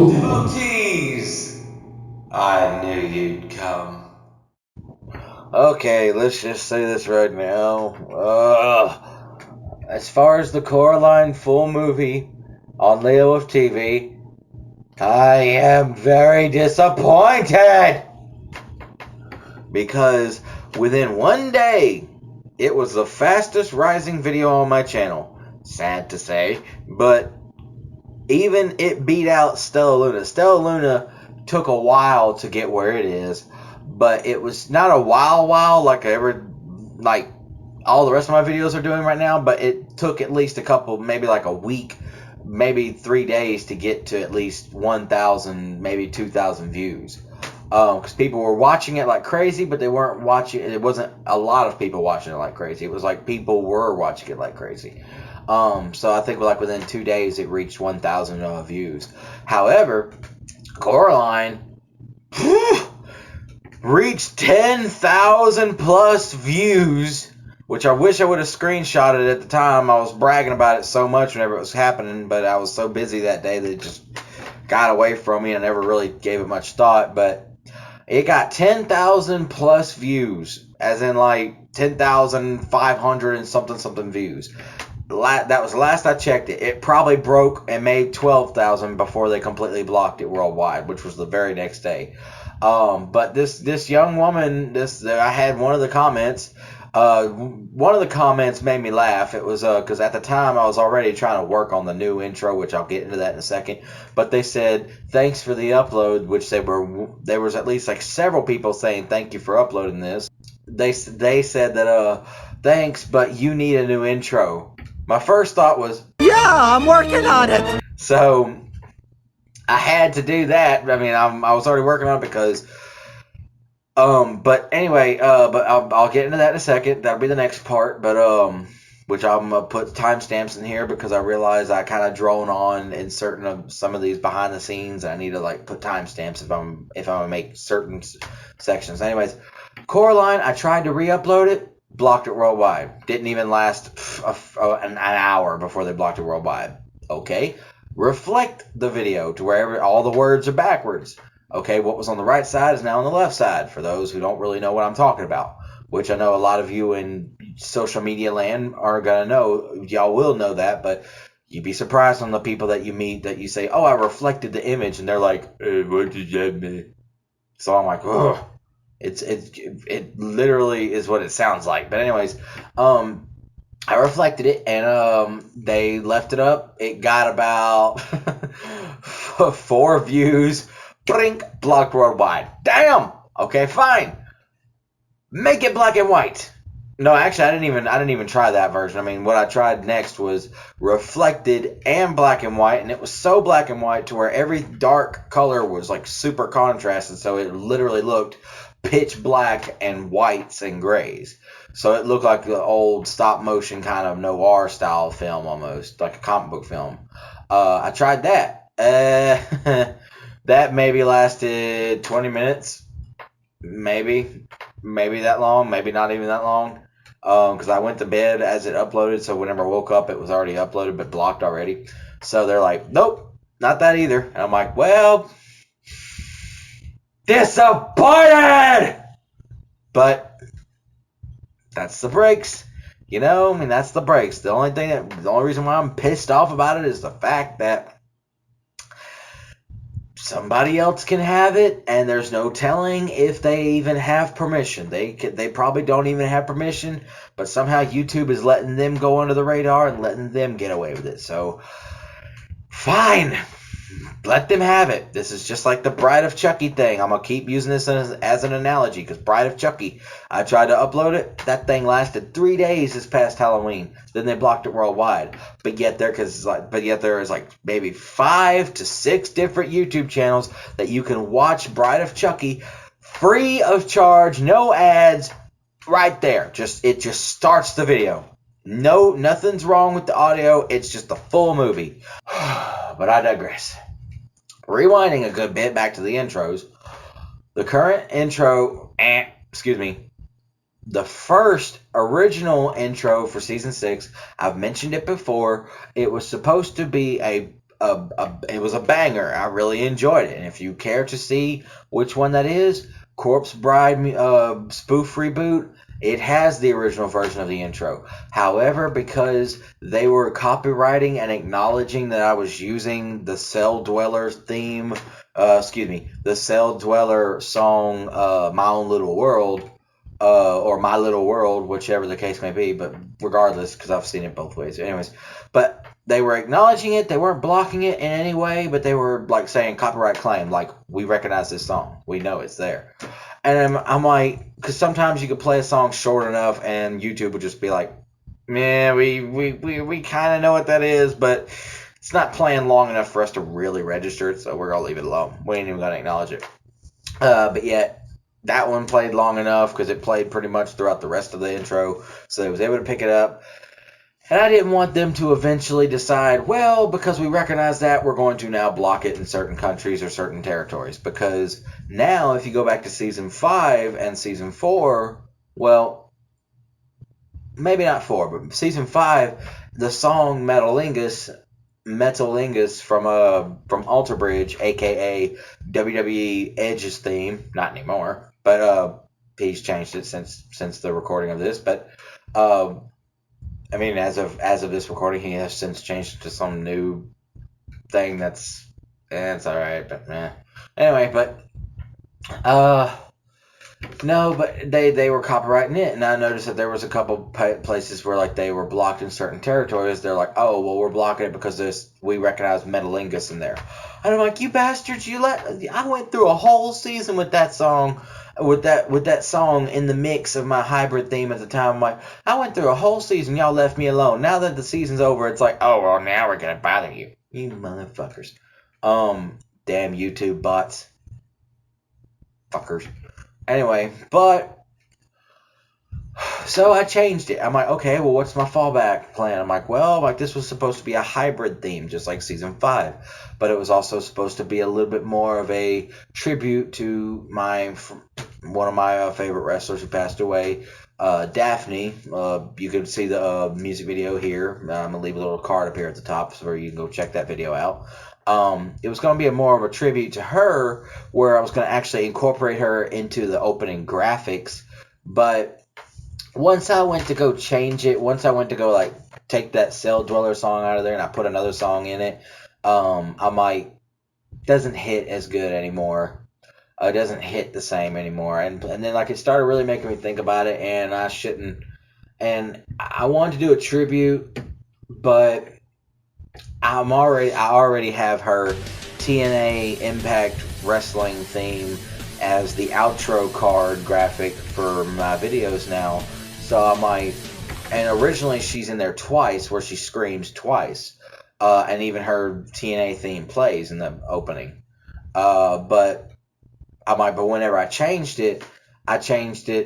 Devotees! I knew you'd come. Okay, let's just say this right now. As far as the Coraline full movie on Leowolf TV, I am very disappointed! Because within one day, it was the fastest rising video on my channel. Sad to say, but even it beat out Stella Luna. Stella Luna took a while to get where it is, but it was not a while like all the rest of my videos are doing right now, but it took at least a couple, maybe like a week, maybe 3 days to get to at least 1,000, maybe 2,000 views. Because people were watching it like crazy, but they weren't watching it. It wasn't a lot of people watching it like crazy. It was like people were watching it like crazy. So I think like within 2 days it reached 1,000 views. However, Coraline reached 10,000 plus views, which I wish I would have screenshotted at the time. I was bragging about it so much whenever it was happening, but I was so busy that day that it just got away from me and I never really gave it much thought. But it got 10,000 plus views, as in like 10,500 and something views. That was the last I checked it. It probably broke and made 12,000 before they completely blocked it worldwide, which was the very next day. But this young woman, I had one of the comments. One of the comments made me laugh. It was because at the time I was already trying to work on the new intro, which I'll get into that in a second. But they said thanks for the upload, which there was at least like several people saying thank you for uploading this. They said that thanks, but you need a new intro. My first thought was, yeah, I'm working on it. So I had to do that. I mean, I was already working on it because, but anyway, but I'll get into that in a second. That'll be the next part. But which I'm gonna put timestamps in here because I realize I kind of drone on in some of these behind the scenes. And I need to like put timestamps if I'm gonna make certain sections. Anyways, Coraline, I tried to re-upload it. Blocked it worldwide. Didn't even last an hour before they blocked it worldwide. Okay. Reflect the video to wherever all the words are backwards. Okay, what was on the right side is now on the left side, for those who don't really know what I'm talking about, which I know a lot of you in social media land are going to know. Y'all will know that, but you'd be surprised on the people that you meet that you say, oh, I reflected the image, and they're like, what did that mean? So I'm like, ugh. It literally is what it sounds like. But anyways, I reflected it and they left it up. It got about 4 views. Blink, blocked worldwide. Damn. Okay, fine. Make it black and white. No, actually, I didn't even try that version. I mean, what I tried next was reflected and black and white, and it was so black and white to where every dark color was like super contrasted, so it literally looked pitch black and whites and grays. So it looked like the old stop motion kind of noir style film, almost like a comic book film. I tried that. That maybe lasted 20 minutes, maybe that long, maybe not even that long. Because I went to bed as it uploaded, so whenever I woke up, it was already uploaded but blocked already. So they're like, nope, not that either. And I'm like, well, disappointed! But that's the breaks. You know, I mean, that's the breaks. The only reason why I'm pissed off about it is the fact that somebody else can have it, and there's no telling if they even have permission. They probably don't even have permission, but somehow YouTube is letting them go under the radar and letting them get away with it. So, fine. Let them have it. This is just like the Bride of Chucky thing. I'm going to keep using this as an analogy because Bride of Chucky, I tried to upload it. That thing lasted 3 days this past Halloween. Then they blocked it worldwide. But yet there is like maybe 5 to 6 different YouTube channels that you can watch Bride of Chucky free of charge, no ads, right there. It just starts the video. No, nothing's wrong with the audio. It's just the full movie. But I digress. Rewinding a good bit back to the intros. The current intro, the first original intro for season 6, I've mentioned it before. It was supposed to be it was a banger. I really enjoyed it. And if you care to see which one that is, Corpse Bride spoof reboot, it has the original version of the intro. However, because they were copywriting and acknowledging that I was using the Cell Dweller theme, the Cell Dweller song, My Own Little World, or My Little World, whichever the case may be, but regardless, because I've seen it both ways. Anyways, but they were acknowledging it. They weren't blocking it in any way, but they were like saying copyright claim, like, we recognize this song. We know it's there. And I'm like, because sometimes you could play a song short enough and YouTube would just be like, man, we kind of know what that is, but it's not playing long enough for us to really register it, so we're going to leave it alone. We ain't even going to acknowledge it. But yet, that one played long enough because it played pretty much throughout the rest of the intro, so they was able to pick it up. And I didn't want them to eventually decide, well, because we recognize that, we're going to now block it in certain countries or certain territories. Because now, if you go back to Season 5 and Season 4, well, maybe not 4, but Season 5, the song Metalingus from Alter Bridge, a.k.a. WWE Edge's theme, not anymore, but he's changed it since the recording of this, but I mean, as of this recording, he has since changed to some new thing that's, it's alright, but anyway, but no, but they were copyrighting it, and I noticed that there was a couple places where like they were blocked in certain territories. They're like, oh, well, we're blocking it because we recognize Metalingus in there. And I'm like, you bastards, I went through a whole season with that song, with that song in the mix of my hybrid theme at the time. I'm like, I went through a whole season, y'all left me alone. Now that the season's over, it's like, oh, well, now we're gonna bother you, you motherfuckers. Damn YouTube bots, fuckers. Anyway, but so I changed it. I'm like, okay, well, what's my fallback plan? I'm like, well, this was supposed to be a hybrid theme, just like Season 5. But it was also supposed to be a little bit more of a tribute to one of my favorite wrestlers who passed away, Daphne. You can see the music video here. I'm going to leave a little card up here at the top so you can go check that video out. It was going to be more of a tribute to her, where I was going to actually incorporate her into the opening graphics. But once I went to go change it, once I went to go like take that Cell Dweller song out of there and I put another song in it, I'm like, doesn't hit as good anymore. It doesn't hit the same anymore. And then like it started really making me think about it, and I shouldn't. And I wanted to do a tribute, but I already have her TNA Impact Wrestling theme as the outro card graphic for my videos now. So I'm like, and originally she's in there twice, where she screams twice, and even her TNA theme plays in the opening. But I'm like, but whenever I changed it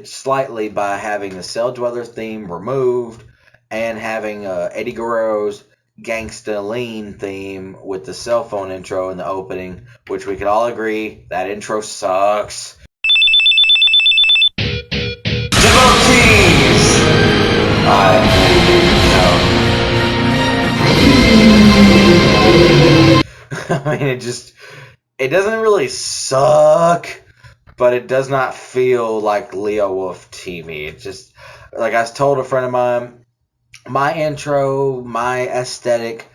slightly by having the Cell Dweller theme removed and having Eddie Guerrero's Gangsta Lean theme with the cell phone intro in the opening, which we could all agree that intro sucks. Devotees! I mean, it doesn't really suck, but it does not feel like Leowolf TV. It just, like I told a friend of mine, my intro, my aesthetic,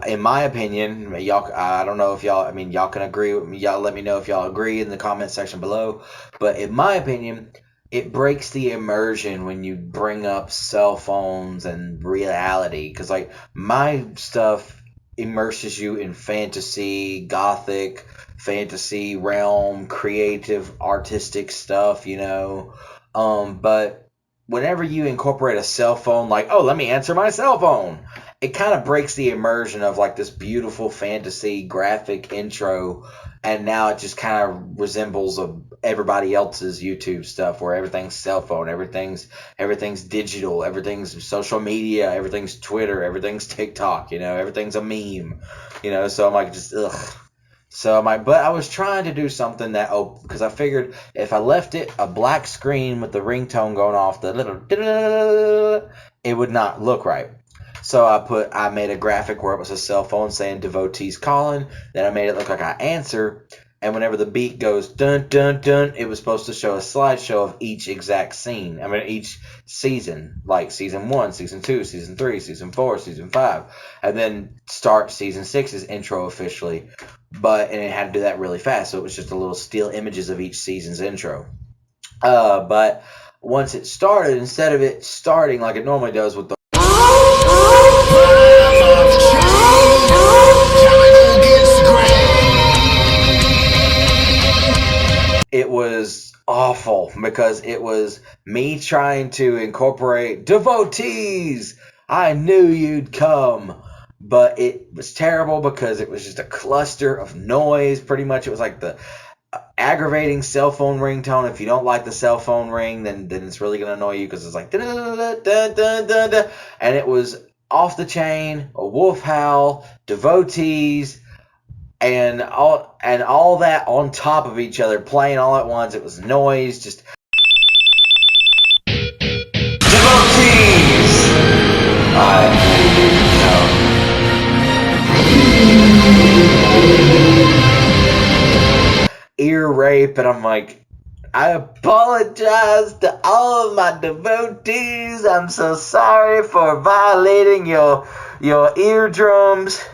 in my opinion, y'all, I don't know if y'all, I mean, y'all can agree with me. Y'all let me know if y'all agree in the comment section below. But in my opinion, it breaks the immersion when you bring up cell phones and reality. Because, like, my stuff immerses you in fantasy, gothic, fantasy realm, creative, artistic stuff, you know. But whenever you incorporate a cell phone, like, oh, let me answer my cell phone, it kind of breaks the immersion of like this beautiful fantasy graphic intro, and now it just kind of resembles of everybody else's YouTube stuff, where everything's cell phone, everything's digital, everything's social media, everything's Twitter, everything's TikTok, you know, everything's a meme, you know. So I'm like, just ugh. So but I was trying to do something that, because I figured if I left it a black screen with the ringtone going off, the little, it would not look right. So I made a graphic where it was a cell phone saying devotees calling. Then I made it look like I answer. And whenever the beat goes dun dun dun, it was supposed to show a slideshow of each exact scene. I mean, each season, like season 1, season 2, season 3, season 4, season 5, and then start season 6's intro officially. And it had to do that really fast, so it was just a little still images of each season's intro. But once it started, instead of it starting like it normally does with the it was awful because it was me trying to incorporate devotees. I knew you'd come. But it was terrible because it was just a cluster of noise. Pretty much it was like the aggravating cell phone ringtone. If you don't like the cell phone ring, then it's really going to annoy you because it's like da-da-da-da-da-da-da. And it was off the chain, a wolf howl, devotees, and all that on top of each other playing all at once. It was noise, just devotees. Ear rape, and I'm like, I apologize to all of my devotees. I'm so sorry for violating your eardrums.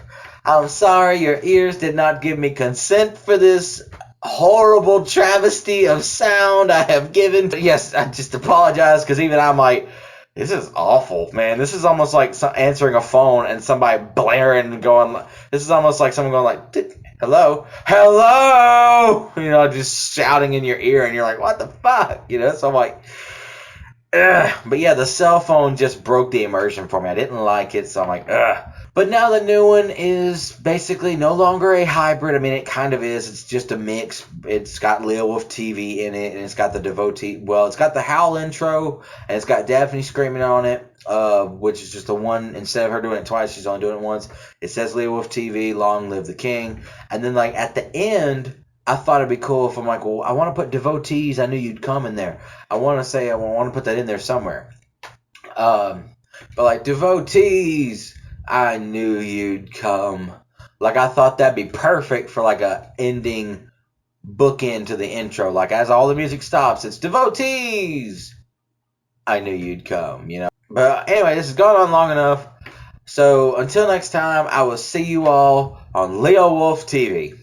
I'm sorry your ears did not give me consent for this horrible travesty of sound I have given. Yes, I just apologize because even I'm like, this is awful, man. This is almost like answering a phone and somebody blaring and going. This is almost like someone going like, hello, hello, just shouting in your ear, and you're like, what the fuck, So I'm like, ugh. But yeah, the cell phone just broke the immersion for me. I didn't like it, so I'm like, ugh. But now the new one is basically no longer a hybrid. I mean, it kind of is. It's just a mix. It's got Leowolf TV in it, and it's got the devotee. Well, it's got the Howl intro, and it's got Daphne screaming on it, which is just the one. Instead of her doing it twice, she's only doing it once. It says Leowolf TV, long live the king. And then, like, at the end, I thought it'd be cool if I'm like, well, I want to put devotees. I knew you'd come in there. I want to put that in there somewhere. But like, devotees, I knew you'd come. Like, I thought that'd be perfect for like a ending bookend to the intro. Like, as all the music stops, it's devotees. I knew you'd come, But anyway, this has gone on long enough. So until next time, I will see you all on Leowolf TV.